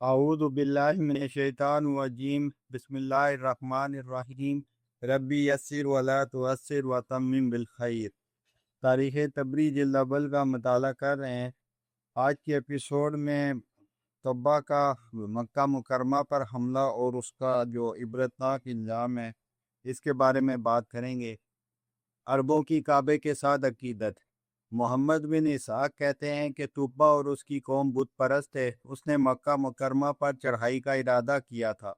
اعوذ باللہ من الشیطان الرجیم بسم اللہ الرحمن الرحیم ربی یسر ولا تعسر وتمم بالخیر۔ تاریخ تبری جلد اول کا مطالعہ کر رہے ہیں۔ آج کے ایپیسوڈ میں طبہ کا مکہ مکرمہ پر حملہ اور اس کا جو عبرتناک الزام ہے اس کے بارے میں بات کریں گے۔ عربوں کی کعبے کے ساتھ عقیدت۔ محمد بن اسحاق کہتے ہیں کہ طبہ اور اس کی قوم بت پرست ہے۔ اس نے مکہ مکرمہ پر چڑھائی کا ارادہ کیا تھا۔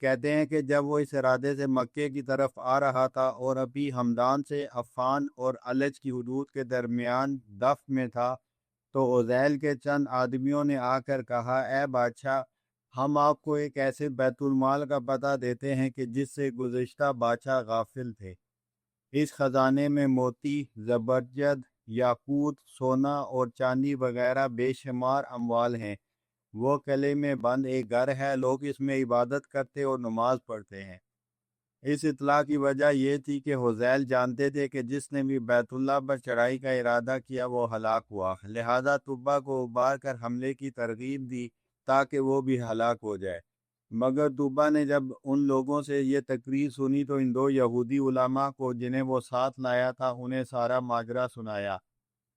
کہتے ہیں کہ جب وہ اس ارادے سے مکے کی طرف آ رہا تھا اور ابھی ہمدان سے عفان اور الج کی حدود کے درمیان دف میں تھا تو عزیل کے چند آدمیوں نے آ کر کہا، اے بادشاہ، ہم آپ کو ایک ایسے بیت المال کا پتہ دیتے ہیں کہ جس سے گزشتہ بادشاہ غافل تھے۔ اس خزانے میں موتی، زبرجد، یاقوت، سونا اور چاندی وغیرہ بے شمار اموال ہیں۔ وہ قلعے میں بند ایک گھر ہے، لوگ اس میں عبادت کرتے اور نماز پڑھتے ہیں۔ اس اطلاع کی وجہ یہ تھی کہ حذیل جانتے تھے کہ جس نے بھی بیت اللہ پر چڑھائی کا ارادہ کیا وہ ہلاک ہوا، لہذا طبہ کو ابھار کر حملے کی ترغیب دی تاکہ وہ بھی ہلاک ہو جائے۔ مگر طبہ نے جب ان لوگوں سے یہ تقریر سنی تو ان دو یہودی علماء کو جنہیں وہ ساتھ لایا تھا انہیں سارا ماجرا سنایا۔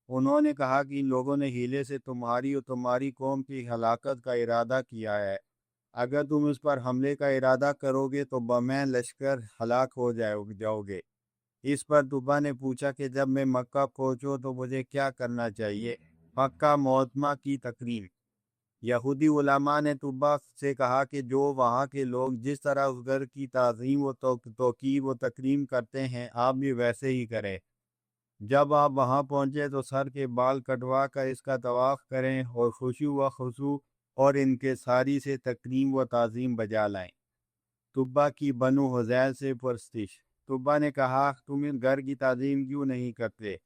انہوں نے کہا کہ ان لوگوں نے ہیلے سے تمہاری اور تمہاری قوم کی ہلاکت کا ارادہ کیا ہے۔ اگر تم اس پر حملے کا ارادہ کرو گے تو بمیں لشکر ہلاک ہو جاؤ گے۔ اس پر طبہ نے پوچھا کہ جب میں مکہ پہنچوں تو مجھے کیا کرنا چاہیے؟ مکہ معظمہ کی تقریر۔ یہودی علماء نے طبہ سے کہا کہ جو وہاں کے لوگ جس طرح اس گھر کی تعظیم و توقیر و تکریم کرتے ہیں آپ بھی ویسے ہی کریں۔ جب آپ وہاں پہنچے تو سر کے بال کٹوا کر اس کا طواف کریں اور خشوع و خضوع اور انکساری سے تکریم و تعظیم بجا لائیں۔ طبہ کی بنو حذیل سے پرستش۔ طبہ نے کہا، تم اس گھر کی تعظیم کیوں نہیں کرتے؟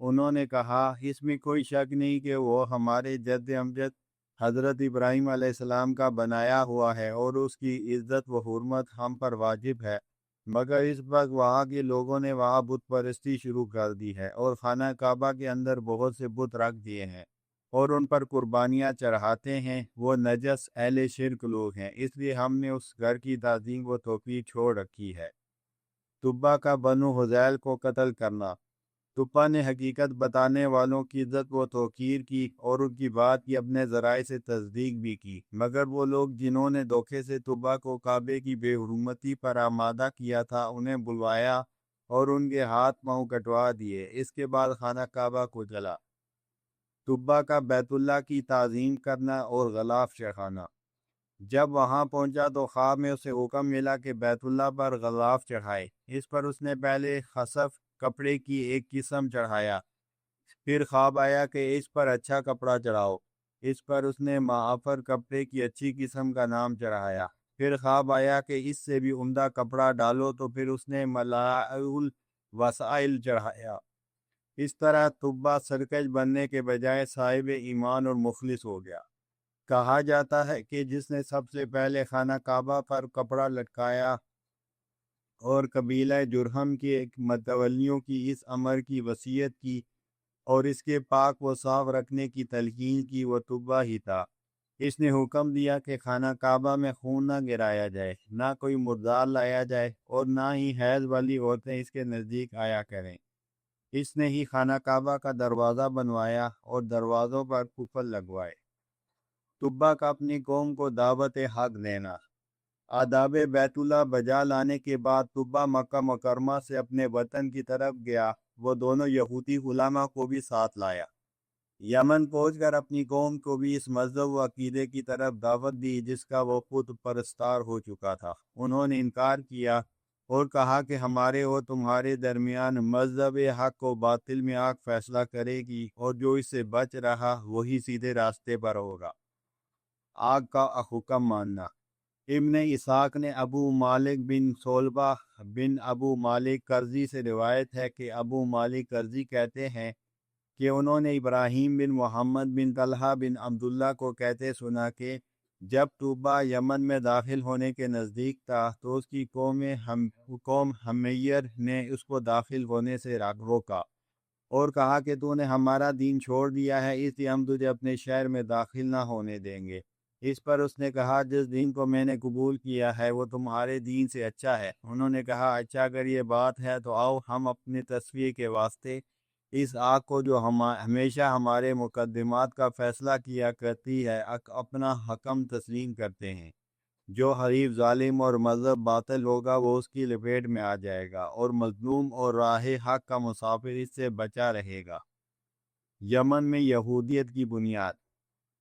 انہوں نے کہا، اس میں کوئی شک نہیں کہ وہ ہمارے جد امجد حضرت ابراہیم علیہ السلام کا بنایا ہوا ہے اور اس کی عزت و حرمت ہم پر واجب ہے، مگر اس وقت وہاں کے لوگوں نے وہاں بت پرستی شروع کر دی ہے اور خانہ کعبہ کے اندر بہت سے بت رکھ دیے ہیں اور ان پر قربانیاں چڑھاتے ہیں۔ وہ نجس اہل شرک لوگ ہیں، اس لیے ہم نے اس گھر کی تعظیم و توقیر چھوڑ رکھی ہے۔ طبہ کا بنو حذیل کو قتل کرنا۔ طبہ نے حقیقت بتانے والوں کی عزت و توقیر کی اور ان کی بات کی اپنے ذرائع سے تصدیق بھی کی، مگر وہ لوگ جنہوں نے دھوکے سے طبہ کو کعبے کی بے حرمتی پر آمادہ کیا تھا انہیں بلوایا اور ان کے ہاتھ پاؤں کٹوا دیے۔ اس کے بعد خانہ کعبہ کو جلا۔ طبہ کا بیت اللہ کی تعظیم کرنا اور غلاف چڑھانا۔ جب وہاں پہنچا تو خواب میں اسے حکم ملا کہ بیت اللہ پر غلاف چڑھائے۔ اس پر اس نے پہلے خصف کپڑے کی ایک قسم چڑھایا، پھر خواب آیا کہ اس پر اچھا کپڑا چڑھاؤ۔ اس پر اس نے معافر کپڑے کی اچھی قسم کا نام چڑھایا۔ پھر خواب آیا کہ اس سے بھی عمدہ کپڑا ڈالو، تو پھر اس نے ملاء الوسائل چڑھایا۔ اس طرح طبہ سرکش بننے کے بجائے صاحب ایمان اور مخلص ہو گیا۔ کہا جاتا ہے کہ جس نے سب سے پہلے خانہ کعبہ پر کپڑا لٹکایا اور قبیلہ جرہم کے ایک متولیوں کی اس امر کی وصیت کی اور اس کے پاک و صاف رکھنے کی تلقین کی، وہ طبہ ہی تھا۔ اس نے حکم دیا کہ خانہ کعبہ میں خون نہ گرایا جائے، نہ کوئی مردار لایا جائے اور نہ ہی حیض والی عورتیں اس کے نزدیک آیا کریں۔ اس نے ہی خانہ کعبہ کا دروازہ بنوایا اور دروازوں پر قفل لگوائے۔ طبہ کا اپنی قوم کو دعوت حق دینا۔ آداب بیت اللہ بجا لانے کے بعد طبہ مکہ مکرمہ سے اپنے وطن کی طرف گیا۔ وہ دونوں یہودی علماء کو بھی ساتھ لایا۔ یمن پہنچ کر اپنی قوم کو بھی اس مذہب و عقیدے کی طرف دعوت دی جس کا وہ خود پرستار ہو چکا تھا۔ انہوں نے انکار کیا اور کہا کہ ہمارے اور تمہارے درمیان مذہب حق و باطل میں آگ فیصلہ کرے گی اور جو اس سے بچ رہا وہی سیدھے راستے پر ہوگا۔ آگ کا حکم ماننا۔ ابن اسحاق نے ابو مالک بن صلبہ بن ابو مالک کرزی سے روایت ہے کہ ابو مالک کرزی کہتے ہیں کہ انہوں نے ابراہیم بن محمد بن طلحہ بن عبداللہ کو کہتے سنا کہ جب طبہ یمن میں داخل ہونے کے نزدیک تھا تو اس کی قوم حمیر نے اس کو داخل ہونے سے روکا اور کہا کہ تو نے ہمارا دین چھوڑ دیا ہے، اس لیے ہم تجھے اپنے شہر میں داخل نہ ہونے دیں گے۔ اس پر اس نے کہا جس دین کو میں نے قبول کیا ہے وہ تمہارے دین سے اچھا ہے۔ انہوں نے کہا اچھا اگر یہ بات ہے تو آؤ ہم اپنے تصفیے کے واسطے اس آگ کو جو ہمیشہ ہمارے مقدمات کا فیصلہ کیا کرتی ہے اپنا حکم تسلیم کرتے ہیں۔ جو حریف ظالم اور مذہب باطل ہوگا وہ اس کی لپیٹ میں آ جائے گا اور مظلوم اور راہ حق کا مسافر اس سے بچا رہے گا۔ یمن میں یہودیت کی بنیاد۔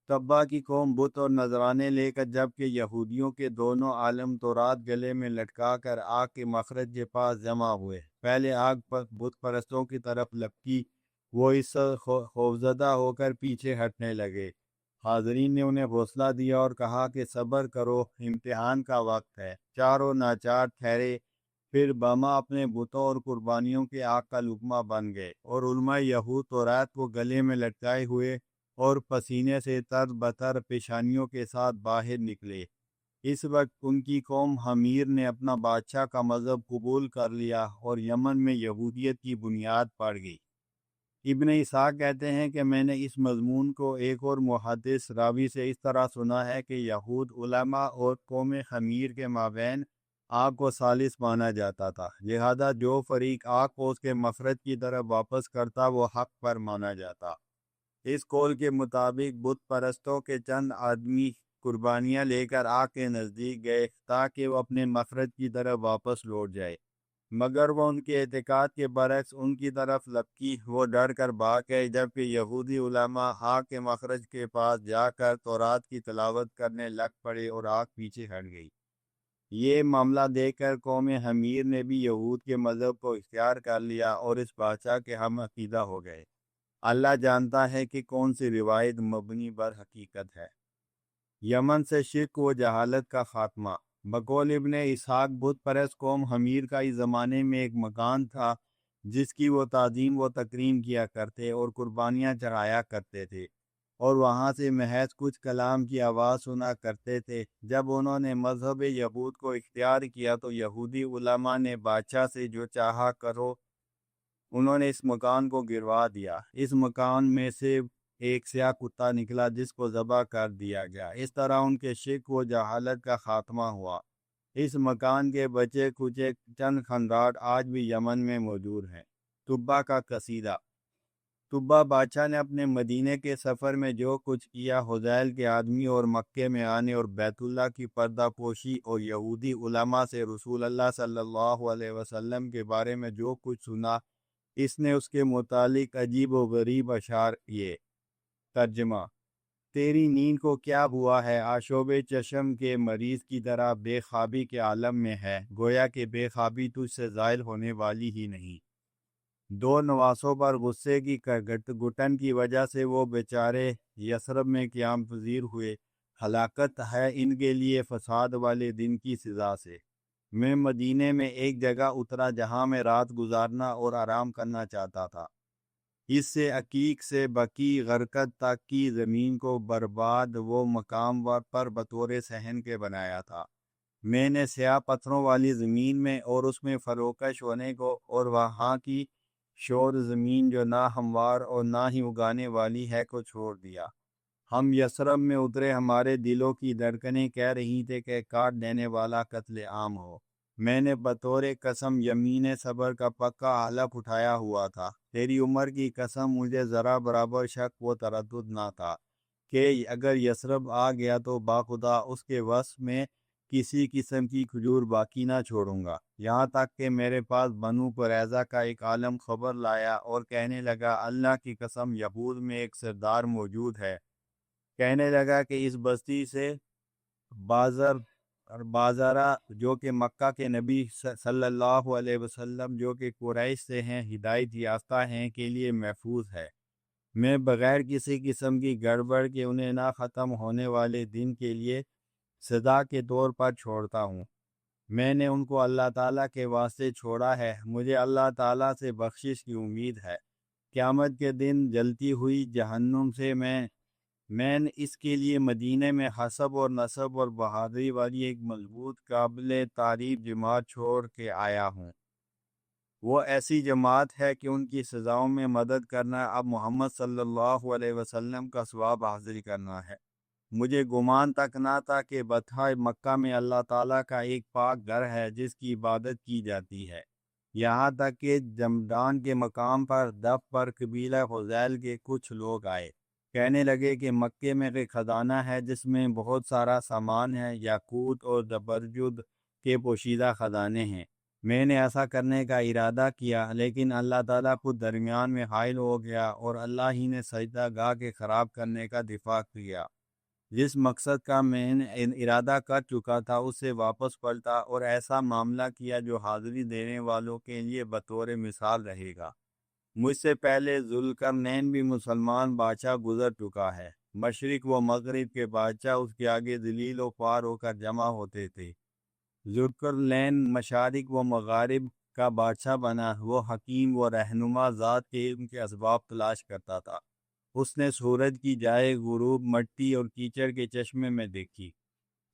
تبا کی قوم بت اور نذرانے لے کر جبکہ یہودیوں کے دونوں عالم تورات گلے میں لٹکا کر آگ کے مخرج کے پاس جمع ہوئے۔ پہلے آگ پر بت پرستوں کی طرف لپکی، وہ اس سے خوفزدہ ہو کر پیچھے ہٹنے لگے۔ حاضرین نے انہیں حوصلہ دیا اور کہا کہ صبر کرو، امتحان کا وقت ہے۔ چاروں ناچار ٹھہرے، پھر بما اپنے بتوں اور قربانیوں کے آگ کا لقمہ بن گئے، اور علماء یہود تورات کو گلے میں لٹکائے ہوئے اور پسینے سے تر بتر پیشانیوں کے ساتھ باہر نکلے۔ اس وقت ان کی قوم حمیر نے اپنا بادشاہ کا مذہب قبول کر لیا اور یمن میں یہودیت کی بنیاد پڑ گئی۔ ابن اسحاق کہتے ہیں کہ میں نے اس مضمون کو ایک اور محدث راوی سے اس طرح سنا ہے کہ یہود علماء اور قوم حمیر کے مابین آگ کو ثالث مانا جاتا تھا، لہذا جو فریق آگ کو اس کے مخرج کی طرف واپس کرتا وہ حق پر مانا جاتا۔ اس قول کے مطابق بت پرستوں کے چند آدمی قربانیاں لے کر آگ کے نزدیک گئے تاکہ وہ اپنے مخرج کی طرف واپس لوٹ جائے، مگر وہ ان کے اعتقاد کے برعکس ان کی طرف لپکی، وہ ڈر کر بھاگ گئے، جبکہ یہودی علماء آگ کے مخرج کے پاس جا کر تورات کی تلاوت کرنے لگ پڑے اور آگ پیچھے ہٹ گئی۔ یہ معاملہ دیکھ کر قوم حمیر نے بھی یہود کے مذہب کو اختیار کر لیا اور اس بادشاہ کے ہم عقیدہ ہو گئے۔ اللہ جانتا ہے کہ کون سی روایت مبنی بر حقیقت ہے۔ یمن سے شرک و جہالت کا خاتمہ۔ بقول ابن اسحاق بت پرست قوم حمیر کا اس زمانے میں ایک مکان تھا جس کی وہ تعظیم و تکریم کیا کرتے اور قربانیاں چڑھایا کرتے تھے، اور وہاں سے محض کچھ کلام کی آواز سنا کرتے تھے۔ جب انہوں نے مذہب یہود کو اختیار کیا تو یہودی علماء نے بادشاہ سے جو چاہا کرو، انہوں نے اس مکان کو گروا دیا۔ اس مکان میں سے ایک سیاہ کتا نکلا جس کو ذبح کر دیا گیا۔ اس طرح ان کے شرک و جہالت کا خاتمہ ہوا۔ اس مکان کے بچے کچے چند خندرات آج بھی یمن میں موجود ہیں۔ تبا کا قصیدہ۔ تبا بادشاہ نے اپنے مدینے کے سفر میں جو کچھ کیا، حذیل کے آدمی اور مکے میں آنے اور بیت اللہ کی پردہ پوشی اور یہودی علماء سے رسول اللہ صلی اللہ علیہ وسلم کے بارے میں جو کچھ سنا، اس نے اس کے متعلق عجیب و غریب اشعار کیے۔ ترجمہ۔ تیری نیند کو کیا ہوا ہے، آشوب چشم کے مریض کی طرح بے خوابی کے عالم میں ہے، گویا کہ بے خوابی تجھ سے زائل ہونے والی ہی نہیں۔ دو نواسوں پر غصے کی گھٹن کی وجہ سے وہ بیچارے یثرب میں قیام پذیر ہوئے۔ ہلاکت ہے ان کے لیے فساد والے دن کی سزا سے۔ میں مدینے میں ایک جگہ اترا جہاں میں رات گزارنا اور آرام کرنا چاہتا تھا۔ اس سے عقیق سے بقی غرقت تک کی زمین کو برباد وہ مقام پر بطور صحن کے بنایا تھا۔ میں نے سیاہ پتھروں والی زمین میں اور اس میں فروکش ہونے کو اور وہاں کی شور زمین جو نہ ہموار اور نہ ہی اگانے والی ہے کو چھوڑ دیا۔ ہم یثرب میں اترے، ہمارے دلوں کی دھڑکنیں کہہ رہی تھے کہ کاٹ دینے والا قتل عام ہو۔ میں نے بطور قسم یمین صبر کا پکا حلف اٹھایا ہوا تھا۔ تیری عمر کی قسم، مجھے ذرا برابر شک و تردد نہ تھا کہ اگر یثرب آ گیا تو باخدا اس کے وصف میں کسی قسم کی کھجور باقی نہ چھوڑوں گا، یہاں تک کہ میرے پاس بنو قریظہ کا ایک عالم خبر لایا اور کہنے لگا اللہ کی قسم یہود میں ایک سردار موجود ہے، کہنے لگا کہ اس بستی سے بازارہ جو کہ مکہ کے نبی صلی اللہ علیہ وسلم جو کہ قریش سے ہیں، ہدایت یافتہ ہیں کے لیے محفوظ ہے۔ میں بغیر کسی قسم کی گڑبڑ کے انہیں نہ ختم ہونے والے دن کے لیے سزا کے طور پر چھوڑتا ہوں۔ میں نے ان کو اللہ تعالیٰ کے واسطے چھوڑا ہے، مجھے اللہ تعالیٰ سے بخشش کی امید ہے۔ قیامت کے دن جلتی ہوئی جہنم سے میں اس کے لیے مدینے میں حسب اور نسب اور بہادری والی ایک مضبوط قابل تعریف جماعت چھوڑ کے آیا ہوں۔ وہ ایسی جماعت ہے کہ ان کی سزاؤں میں مدد کرنا اب محمد صلی اللہ علیہ وسلم کا ثواب حاصل کرنا ہے۔ مجھے گمان تک نہ تھا کہ بطحہ مکہ میں اللہ تعالیٰ کا ایک پاک گھر ہے جس کی عبادت کی جاتی ہے۔ یہاں تک کہ جمدان کے مقام پر دف پر قبیلہ خزیل کے کچھ لوگ آئے، کہنے لگے کہ مکے میں ایک خزانہ ہے جس میں بہت سارا سامان ہے، یاقوت اور زبرجد کے پوشیدہ خزانے ہیں۔ میں نے ایسا کرنے کا ارادہ کیا، لیکن اللہ تعالیٰ خود درمیان میں حائل ہو گیا اور اللہ ہی نے سجدہ گاہ کے خراب کرنے کا دفاع کیا۔ جس مقصد کا میں نے ارادہ کر چکا تھا اس سے واپس پلٹا اور ایسا معاملہ کیا جو حاضری دینے والوں کے لیے بطور مثال رہے گا۔ مجھ سے پہلے ذوالقرنین بھی مسلمان بادشاہ گزر چکا ہے۔ مشرق و مغرب کے بادشاہ اس کے آگے ذلیل و خوار ہو کر جمع ہوتے تھے۔ ذوالقرنین مشارق و مغارب کا بادشاہ بنا۔ وہ حکیم و رہنما ذات کے علم کے اسباب تلاش کرتا تھا۔ اس نے سورج کی جائے غروب مٹی اور کیچڑ کے چشمے میں دیکھی۔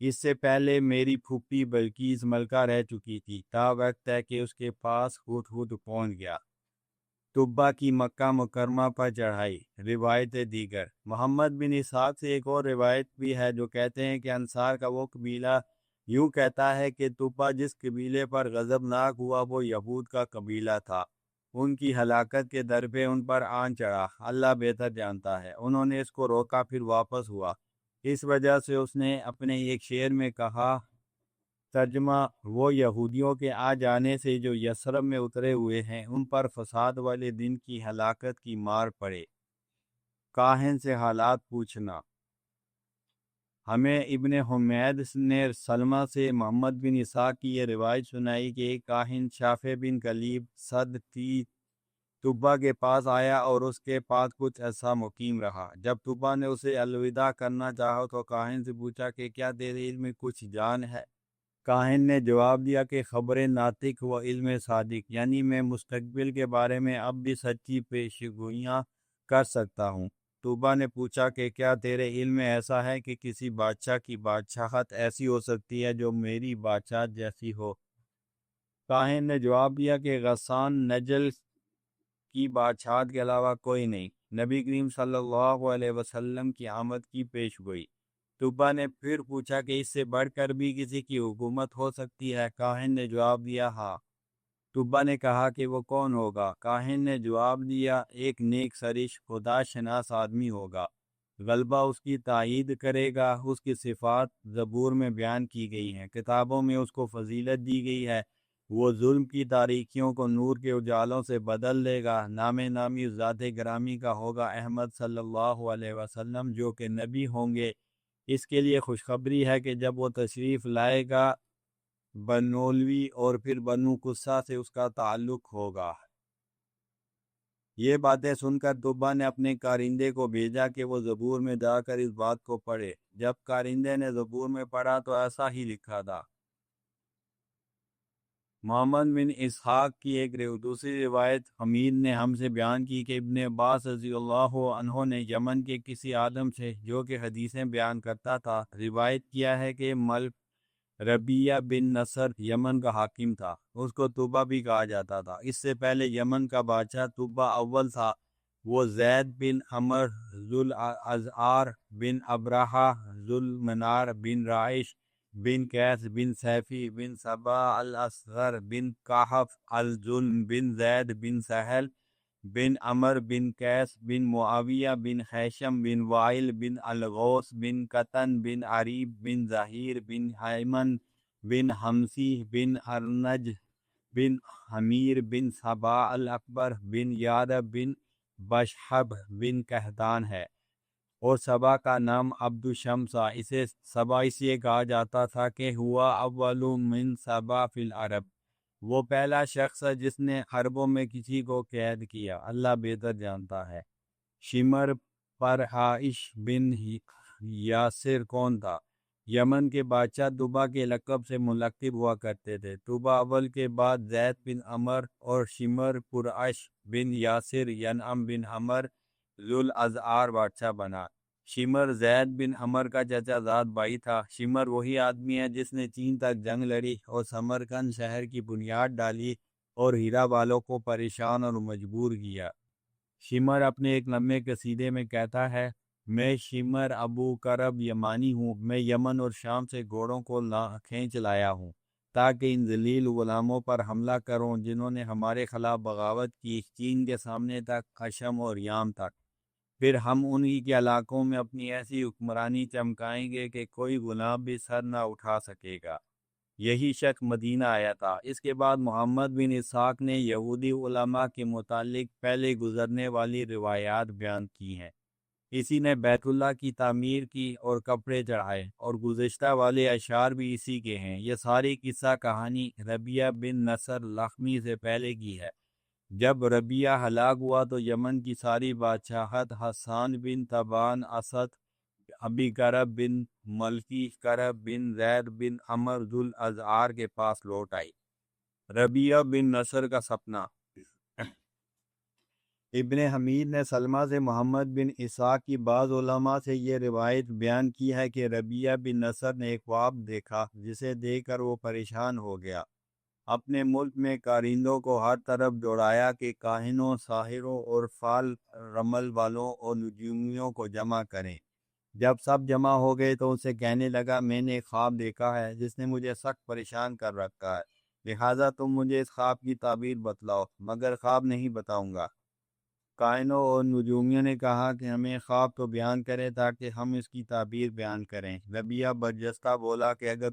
اس سے پہلے میری پھوپھی بلقیس ملکہ رہ چکی تھی، تا وقت ہے کہ اس کے پاس ہدہد پہنچ گیا۔ طبہ کی مکہ مکرمہ پر چڑھائی۔ روایت دیگر محمد بن اسحاق سے ایک اور روایت بھی ہے جو کہتے ہیں کہ انصار کا وہ قبیلہ یوں کہتا ہے کہ طبہ جس قبیلے پر غضبناک ہوا وہ یہود کا قبیلہ تھا۔ ان کی ہلاکت کے در پہ ان پر آن چڑھا، اللہ بہتر جانتا ہے۔ انہوں نے اس کو روکا، پھر واپس ہوا۔ اس وجہ سے اس نے اپنے ایک شعر میں کہا، ترجمہ: وہ یہودیوں کے آ جانے سے جو یثرب میں اترے ہوئے ہیں ان پر فساد والے دن کی ہلاکت کی مار پڑے۔ کاہن سے حالات پوچھنا۔ ہمیں ابن حمید نے سلمہ سے محمد بن اسحاق کی یہ روایت سنائی کہ ایک کاہن شافع بن کلیب صد تی طبہ کے پاس آیا اور اس کے پاس کچھ عرصہ مقیم رہا۔ جب طبہ نے اسے الوداع کرنا چاہا تو کاہن سے پوچھا کہ کیا تیرے علم میں کچھ جان ہے؟ کاہن نے جواب دیا کہ خبر ناطق و علم صادق، یعنی میں مستقبل کے بارے میں اب بھی سچی پیشگوئیاں کر سکتا ہوں۔ طوبہ نے پوچھا کہ کیا تیرے علم میں ایسا ہے کہ کسی بادشاہ کی بادشاہت ایسی ہو سکتی ہے جو میری بادشاہت جیسی ہو؟ کاہن نے جواب دیا کہ غسان نجل کی بادشاہت کے علاوہ کوئی نہیں۔ نبی کریم صلی اللہ علیہ وسلم کی آمد کی پیش گوئی۔ طوبہ نے پھر پوچھا کہ اس سے بڑھ کر بھی کسی کی حکومت ہو سکتی ہے؟ کاہن نے جواب دیا ہاں۔ طوبہ نے کہا کہ وہ کون ہوگا؟ کاہن نے جواب دیا ایک نیک سرش خدا شناس آدمی ہوگا، غلبہ اس کی تائید کرے گا۔ اس کی صفات زبور میں بیان کی گئی ہیں، کتابوں میں اس کو فضیلت دی گئی ہے۔ وہ ظلم کی تاریکیوں کو نور کے اجالوں سے بدل دے گا۔ نام نامی ذات گرامی کا ہوگا احمد صلی اللہ علیہ وسلم جو کہ نبی ہوں گے۔ اس کے لیے خوشخبری ہے کہ جب وہ تشریف لائے گا بنولوی اور پھر بنو قصہ سے اس کا تعلق ہوگا۔ یہ باتیں سن کر طوبہ نے اپنے کارندے کو بھیجا کہ وہ زبور میں جا کر اس بات کو پڑھے۔ جب کارندے نے زبور میں پڑھا تو ایسا ہی لکھا تھا۔ محمد بن اسحاق کی ایک دوسری روایت حمید نے ہم سے بیان کی کہ ابن عباس رضی اللہ عنہ نے یمن کے کسی آدم سے جو کہ حدیثیں بیان کرتا تھا روایت کیا ہے کہ ملک ربیہ بن نصر یمن کا حاکم تھا۔ اس کو طوبہ بھی کہا جاتا تھا۔ اس سے پہلے یمن کا بادشاہ طوبہ اول تھا۔ وہ زید بن عمر ذوالازعار بن ابرہہ ذوالمنار بن رائش بن قیس بن سیفی بن صبا الاصغر بن کہف الظلم بن زید بن سہل بن عمر بن قیس بن معاویہ بن خیشم بن وائل بن الغوث بن قطن بن عریب بن ظہیر بن حیمن بن حمسی بن ارنج بن حمیر بن صبا الاکبر بن یارب بن بشحب بن کہدان ہے، اور صبا کا نام عبد الشمس تھا۔ اسے صبا اس لیے کہا جاتا تھا کہ ہوا اول من صبا فی العرب، وہ پہلا شخص ہے جس نے عربوں میں کسی کو قید کیا، اللہ بہتر جانتا ہے۔ شمر پرہائش بن یاسر کون تھا؟ یمن کے بادشاہ طوبہ کے لقب سے ملقب ہوا کرتے تھے۔ طوبہ اول کے بعد زید بن عمر اور شمر پرہائش بن یاسر ینعم بن عمر ذوالازعار بادشاہ بنا۔ شمر زید بن عمر کا چچا زاد بھائی تھا۔ شمر وہی آدمی ہے جس نے چین تک جنگ لڑی اور سمرقند شہر کی بنیاد ڈالی اور ہیرا والوں کو پریشان اور مجبور کیا۔ شمر اپنے ایک لمبے قصیدے میں کہتا ہے، میں شمر ابو کرب یمانی ہوں، میں یمن اور شام سے گھوڑوں کو کھینچ لایا ہوں تاکہ ان ذلیل غلاموں پر حملہ کروں جنہوں نے ہمارے خلاف بغاوت کی، چین کے سامنے تک، حشم اور یام تک۔ پھر ہم انہی کے علاقوں میں اپنی ایسی حکمرانی چمکائیں گے کہ کوئی غلام بھی سر نہ اٹھا سکے گا۔ یہی شخص مدینہ آیا تھا۔ اس کے بعد محمد بن اسحاق نے یہودی علماء کے متعلق پہلے گزرنے والی روایات بیان کی ہیں۔ اسی نے بیت اللہ کی تعمیر کی اور کپڑے چڑھائے، اور گزشتہ والے اشعار بھی اسی کے ہیں۔ یہ ساری قصہ کہانی ربیعہ بن نصر لخمی سے پہلے کی ہے۔ جب ربیعہ ہلاک ہوا تو یمن کی ساری بادشاہت حسان بن تبان اسد، ابی کرب بن ملکی، کرب بن زید بن عمر ذوالازعار کے پاس لوٹ آئی۔ ربیعہ بن نصر کا سپنا۔ ابن حمید نے سلمہ سے محمد بن اسحاق کی بعض علماء سے یہ روایت بیان کی ہے کہ ربیعہ بن نصر نے ایک خواب دیکھا جسے دیکھ کر وہ پریشان ہو گیا۔ اپنے ملک میں کارندوں کو ہر طرف دوڑایا کہ کاہنوں، ساحروں اور فال رمل والوں اور نجومیوں کو جمع کریں۔ جب سب جمع ہو گئے تو اسے کہنے لگا، میں نے ایک خواب دیکھا ہے جس نے مجھے سخت پریشان کر رکھا ہے، لہٰذا تم مجھے اس خواب کی تعبیر بتلاؤ، مگر خواب نہیں بتاؤں گا۔ کائنوں اور نجومیوں نے کہا کہ ہمیں خواب تو بیان کرے تاکہ ہم اس کی تعبیر بیان کریں۔ ربیعہ برجستہ بولا کہ اگر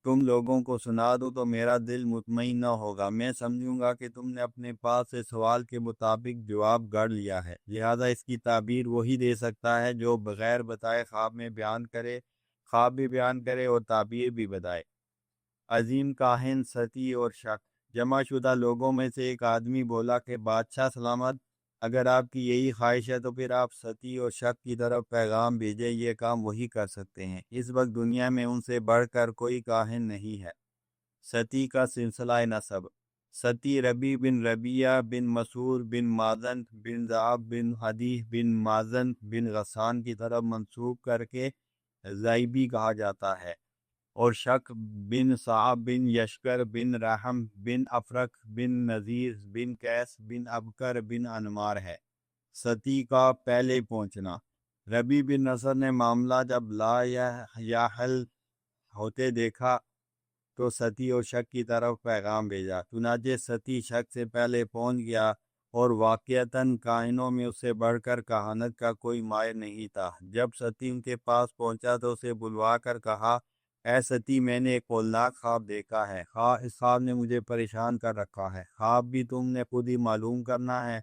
تم لوگوں کو سنا دو تو میرا دل مطمئن نہ ہوگا، میں سمجھوں گا کہ تم نے اپنے پاس سے سوال کے مطابق جواب گڑھ لیا ہے، لہذا اس کی تعبیر وہی دے سکتا ہے جو بغیر بتائے خواب میں بیان کرے، خواب بھی بیان کرے اور تعبیر بھی بتائے۔ عظیم کاہن، ستی اور شک۔ جمع شدہ لوگوں میں سے ایک آدمی بولا کہ بادشاہ سلامت، اگر آپ کی یہی خواہش ہے تو پھر آپ ستی اور شک کی طرف پیغام بھیجیں، یہ کام وہی کر سکتے ہیں۔ اس وقت دنیا میں ان سے بڑھ کر کوئی کاہن نہیں ہے۔ ستی کا سلسلہ نسب۔ ستی ربی بن ربیعہ بن مسعور بن مازن بن ذئب بن حدی بن مازن بن غسان کی طرف منسوب کر کے زائبی کہا جاتا ہے، اور شک بن صعب بن یشکر بن رحم بن افرق بن نذیر بن قیس بن ابکر بن انمار ہے۔ ستی کا پہلے پہنچنا۔ ربی بن نصر نے معاملہ جب لا یا حل ہوتے دیکھا تو ستی اور شک کی طرف پیغام بھیجا، چنانچہ ستی شک سے پہلے پہنچ گیا، اور واقعتاً کائنوں میں اس سے بڑھ کر کہانت کا کوئی ماہر نہیں تھا۔ جب ستی ان کے پاس پہنچا تو اسے بلوا کر کہا، اے ستی، میں نے ایک ہولناک خواب دیکھا ہے، اس خواب نے مجھے پریشان کر رکھا ہے۔ خواب بھی تم نے خود ہی معلوم کرنا ہے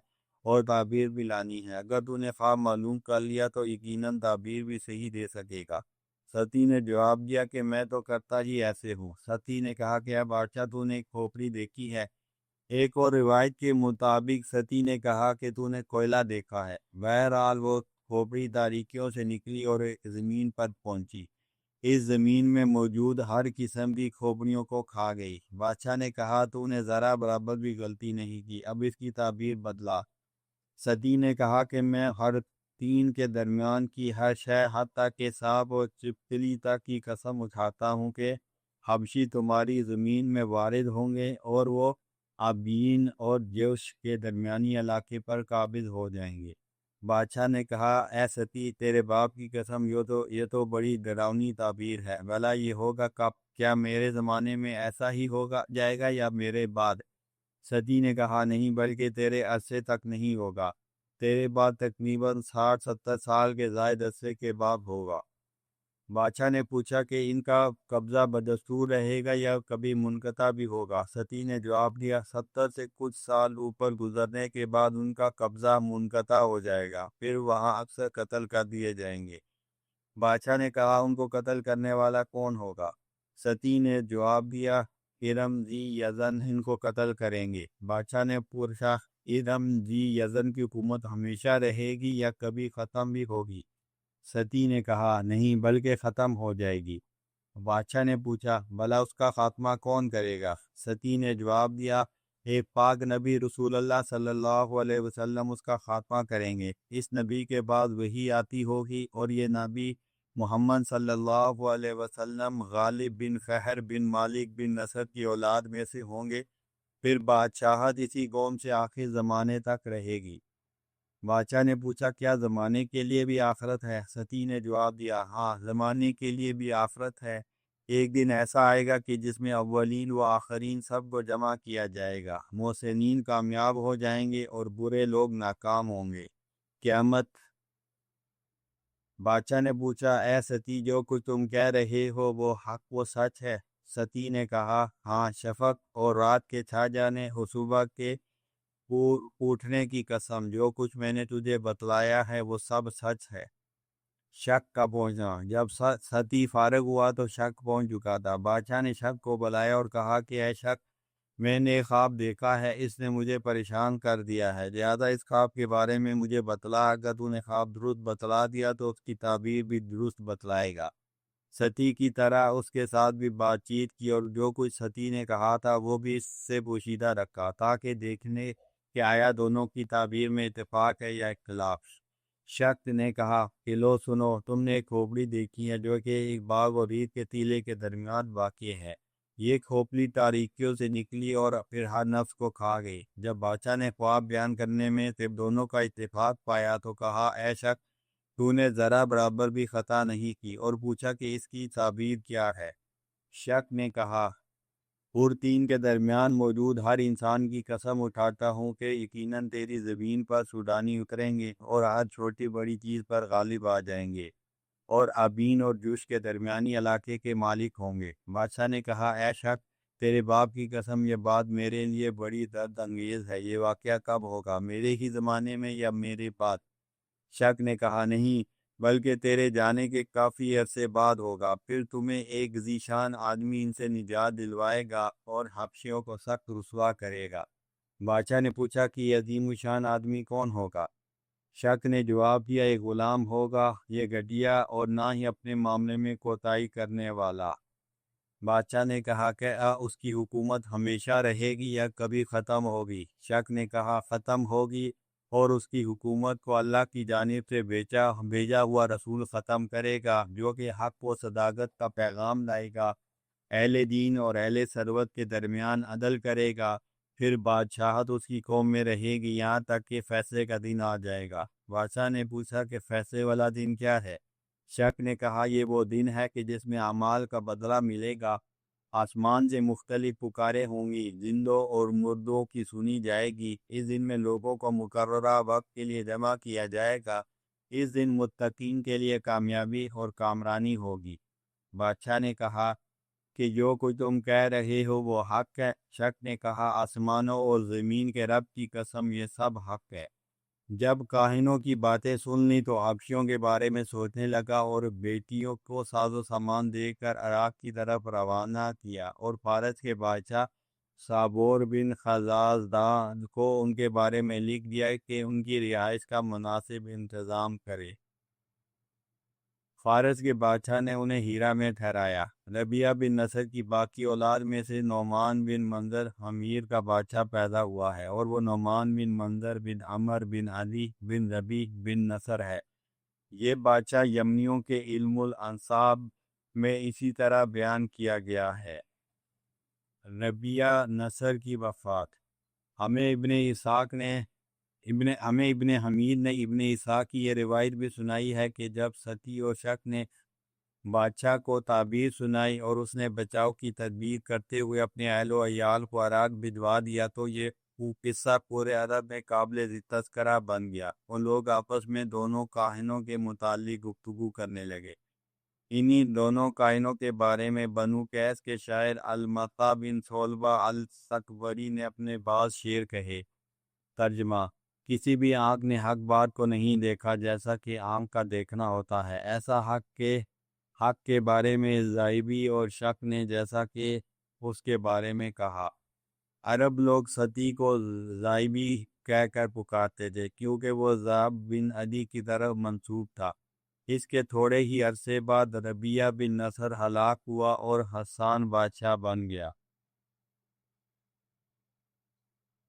اور تعبیر بھی لانی ہے۔ اگر تو نے خواب معلوم کر لیا تو یقیناً تعبیر بھی صحیح دے سکے گا۔ ستی نے جواب دیا کہ میں تو کرتا ہی ایسے ہوں۔ ستی نے کہا کہ اے بادشاہ، تو نے ایک کھوپڑی دیکھی ہے؟ ایک اور روایت کے مطابق ستی نے کہا کہ تو نے کوئلہ دیکھا ہے۔ بہرحال وہ کھوپڑی تاریکیوں سے نکلی اور زمین پر پہنچی۔ اس زمین میں موجود ہر قسم کی کھوپڑیوں کو کھا گئی۔ بادشاہ نے کہا، تو نے ذرا برابر بھی غلطی نہیں کی، اب اس کی تعبیر بدلا۔ ستی نے کہا کہ میں ہر تین کے درمیان کی ہر شے، حتیٰ کہ سانپ اور چپکلی تک کی قسم اٹھاتا ہوں کہ حبشی تمہاری زمین میں وارد ہوں گے، اور وہ آبین اور جوش کے درمیانی علاقے پر قابض ہو جائیں گے۔ بادشاہ نے کہا، اے ستی، تیرے باپ کی قسم، یہ تو بڑی ڈراؤنی تعبیر ہے، بھلا یہ ہوگا کب؟ کیا میرے زمانے میں ایسا ہی جائے گا یا میرے بعد؟ ستی نے کہا، نہیں، بلکہ تیرے عرصے تک نہیں ہوگا، تیرے بعد تقریباً 60-70 سال کے زائد عرصے کے بعد ہوگا۔ بادشاہ نے پوچھا کہ ان کا قبضہ بدستور رہے گا یا کبھی منقطع بھی ہوگا؟ ستی نے جواب دیا، 70 سے کچھ سال اوپر گزرنے کے بعد ان کا قبضہ منقطع ہو جائے گا، پھر وہاں اکثر قتل کر دیے جائیں گے۔ بادشاہ نے کہا، ان کو قتل کرنے والا کون ہوگا؟ ستی نے جواب دیا، ارم ذی یزن ان کو قتل کریں گے۔ بادشاہ نے پوچھا، ارم ذی یزن کی حکومت ہمیشہ رہے گی یا کبھی ختم بھی ہوگی؟ ستی نے کہا، نہیں، بلکہ ختم ہو جائے گی۔ بادشاہ نے پوچھا، بھلا اس کا خاتمہ کون کرے گا؟ ستی نے جواب دیا، ایک پاک نبی رسول اللہ صلی اللہ علیہ وسلم اس کا خاتمہ کریں گے۔ اس نبی کے بعد وحی آتی ہوگی، اور یہ نبی محمد صلی اللہ علیہ وسلم غالب بن فہر بن مالک بن نصر کی اولاد میں سے ہوں گے، پھر بادشاہت اسی قوم سے آخر زمانے تک رہے گی۔ بادشاہ نے پوچھا کیا زمانے کے لیے بھی آخرت ہے؟ ستی نے جواب دیا ہاں زمانے کے لیے بھی آخرت ہے۔ ایک دن ایسا آئے گا کہ جس میں اولین و آخرین سب کو جمع کیا جائے گا، محسنین کامیاب ہو جائیں گے اور برے لوگ ناکام ہوں گے۔ قیامت۔ بادشاہ نے پوچھا اے ستی جو کچھ تم کہہ رہے ہو وہ حق و سچ ہے؟ ستی نے کہا ہاں، شفق اور رات کے چھا جانے اور صبح کے اٹھنے کی قسم، جو کچھ میں نے تجھے بتلایا ہے وہ سب سچ ہے۔ شک کا پہنچنا۔ جب ستی فارغ ہوا تو شک پہنچ چکا تھا۔ بادشاہ نے شک کو بلایا اور کہا کہ اے شک، میں نے ایک خواب دیکھا ہے، اس نے مجھے پریشان کر دیا ہے، لہذا اس خواب کے بارے میں مجھے بتلا۔ اگر تو نے خواب درست بتلا دیا تو اس کی تعبیر بھی درست بتلائے گا۔ ستی کی طرح اس کے ساتھ بھی بات چیت کی اور جو کچھ ستی نے کہا تھا وہ بھی اس سے پوشیدہ رکھا تاکہ دیکھنے کہ آیا دونوں کی تعبیر میں اتفاق ہے یا اختلاف۔ شک نے کہا کہ لو سنو، تم نے ایک کھوپڑی دیکھی ہے جو کہ ایک باغ اور ریت کے ٹیلے کے درمیان واقع ہے۔ یہ کھوپڑی تاریکیوں سے نکلی اور پھر ہر نفس کو کھا گئی۔ جب بادشاہ نے خواب بیان کرنے میں صرف دونوں کا اتفاق پایا تو کہا اے شک، تو نے ذرا برابر بھی خطا نہیں کی، اور پوچھا کہ اس کی تعبیر کیا ہے؟ شک نے کہا اور تین کے درمیان موجود ہر انسان کی قسم اٹھاتا ہوں کہ یقیناً تیری زمین پر سوڈانی اتریں گے اور ہر چھوٹی بڑی چیز پر غالب آ جائیں گے اور ابین اور جوش کے درمیانی علاقے کے مالک ہوں گے۔ بادشاہ نے کہا اے شک، تیرے باپ کی قسم، یہ بات میرے لیے بڑی درد انگیز ہے۔ یہ واقعہ کب ہوگا؟ میرے ہی زمانے میں یا میرے بعد؟ شک نے کہا نہیں، بلکہ تیرے جانے کے کافی عرصے بعد ہوگا۔ پھر تمہیں ایک ذیشان آدمی ان سے نجات دلوائے گا اور حبشیوں کو سخت رسوا کرے گا۔ بادشاہ نے پوچھا کہ یہ عظیم شان آدمی کون ہوگا؟ شک نے جواب دیا ایک غلام ہوگا، یہ گھٹیا اور نہ ہی اپنے معاملے میں کوتاہی کرنے والا۔ بادشاہ نے کہا کہ اس کی حکومت ہمیشہ رہے گی یا کبھی ختم ہوگی؟ شک نے کہا ختم ہوگی، اور اس کی حکومت کو اللہ کی جانب سے بھیجا ہوا رسول ختم کرے گا جو کہ حق و صداقت کا پیغام لائے گا، اہل دین اور اہل ثروت کے درمیان عدل کرے گا۔ پھر بادشاہت اس کی قوم میں رہے گی یہاں تک کہ فیصلے کا دن آ جائے گا۔ بادشاہ نے پوچھا کہ فیصلے والا دن کیا ہے؟ شک نے کہا یہ وہ دن ہے کہ جس میں اعمال کا بدلہ ملے گا۔ آسمان سے مختلف پکاریں ہوں گی، زندوں اور مردوں کی سنی جائے گی۔ اس دن میں لوگوں کو مقررہ وقت کے لیے جمع کیا جائے گا۔ اس دن متقین کے لیے کامیابی اور کامرانی ہوگی۔ بادشاہ نے کہا کہ جو کچھ تم کہہ رہے ہو وہ حق ہے۔ شک نے کہا آسمانوں اور زمین کے رب کی قسم، یہ سب حق ہے۔ جب کاہنوں کی باتیں سن لی تو حبشیوں کے بارے میں سوچنے لگا اور بیٹیوں کو ساز و سامان دے کر عراق کی طرف روانہ کیا، اور فارس کے بادشاہ صابور بن خزازدان کو ان کے بارے میں لکھ دیا کہ ان کی رہائش کا مناسب انتظام کرے۔ فارس کے بادشاہ نے انہیں ہیرا میں ٹھہرایا۔ ربیہ بن نصر کی باقی اولاد میں سے نعمان بن منظر حمیر کا بادشاہ پیدا ہوا ہے، اور وہ نعمان بن منظر بن عمر بن علی بن ربیع بن نصر ہے۔ یہ بادشاہ یمنیوں کے علم الانصاب میں اسی طرح بیان کیا گیا ہے۔ ربیہ نصر کی وفات۔ ہمیں ابن حمید نے ابن اسحاق کی یہ روایت بھی سنائی ہے کہ جب ستی اور شک نے بادشاہ کو تعبیر سنائی اور اس نے بچاؤ کی تدبیر کرتے ہوئے اپنے اہل و عیال کو عراق بھجوا دیا تو یہ قصہ پورے عرب میں قابل تذکرہ بن گیا۔ ان لوگ آپس میں دونوں کاہنوں کے متعلق گفتگو کرنے لگے۔ انہی دونوں کاہنوں کے بارے میں بنو قیس کے شاعر المطا بن ثعلبہ السکبری نے اپنے بعض شعر کہے۔ ترجمہ: کسی بھی آنکھ نے حق بات کو نہیں دیکھا جیسا کہ آنکھ کا دیکھنا ہوتا ہے، ایسا حق کے بارے میں زائبی اور شک نے جیسا کہ اس کے بارے میں کہا۔ عرب لوگ ستی کو زائبی کہہ کر پکارتے تھے کیونکہ وہ ذئب بن عدی کی طرف منسوب تھا۔ اس کے تھوڑے ہی عرصے بعد ربیہ بن نصر ہلاک ہوا اور حسان بادشاہ بن گیا۔